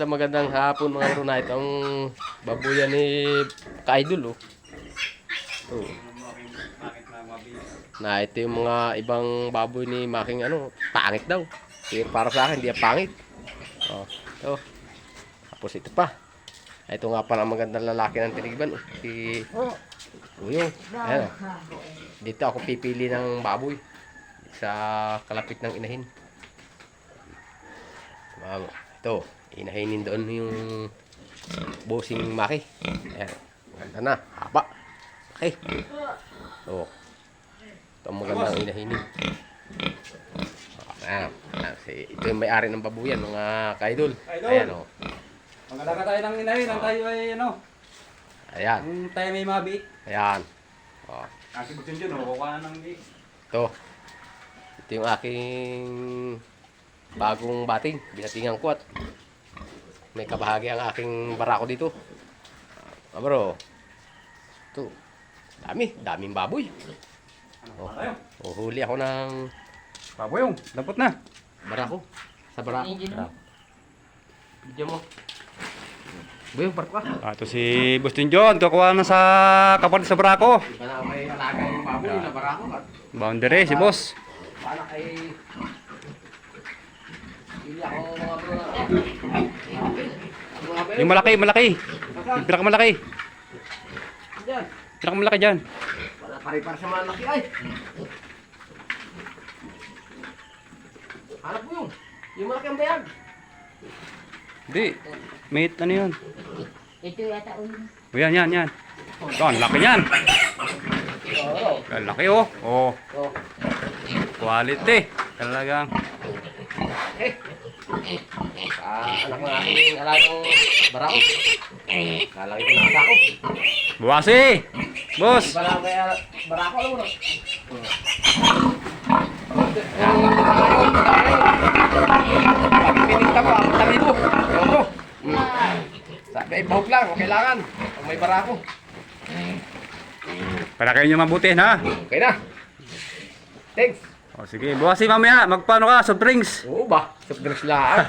Magandang hapon mga bro, na itong babuyan ni Ka-Idol oh. Oh. Na ito yung mga ibang baboy ni Making ano, pangit daw. Pero para sa akin, hindi yan pangit. Oh, ito. Tapos ito pa. Ito nga pala ang magandang lalaki ng Tinigban oh. Si Uyong. Ayan oh. Dito ako pipili ng baboy sa kalapit ng inahin. Ito, inahinin doon yung bossing Maki. Ayan, ganda na, haba. Okay. So, ito ang magandang inahinin. Ayan, ito yung may-ari ng babuyan, mga Ka-Idol. Ayan o. Magalaga tayo ng inahin, ang tayo ay ano. Ayan. Ang tayo may mabi. Ayan. O. Kasi butin dyan, kukuha ng bi. Ito. Ito yung aking bagong bating. Binatingan ko at may kabahagi ang aking barako dito. Bro. Ito. Daming baboy. Ano tayo? Huli ako ng Baboyong, dapat na. barako. Sa barako. Video mo. Boyong, park ka. Ito si Bustin John, kukuha na sa kapatid sa Braco. Iba na may alaga yung baboy na barako. Boundary, si boss. Paano kay... Hindi ako mga bro na... Yung malaki. Yung pinakamalaki. Diyan. Pinakamalaki dyan. Wala pare-pare sa malaki ay. Hanap mo yung malaki ang bayag. Hindi. May ano yun. Ito yata ulo. O yan. Ito, ang laki yan. Oo. Ang laki oh. Oh, Oh. quality. Talagang. Anak ng aking alagang barako. Lalaki ko na ako. Buwasi. Boss. Iba na kaya barako alam mo na. Pag pininta ko, ang talibo. Ewan ko. Sabi ay bahog lang, kailangan. Pag may barako. Para kayo nyo mabuti na. Okay na. Thanks. O sige, buwasi mamaya. Magpaano ka? Soft drinks. Oo ba? Soft drinks lang.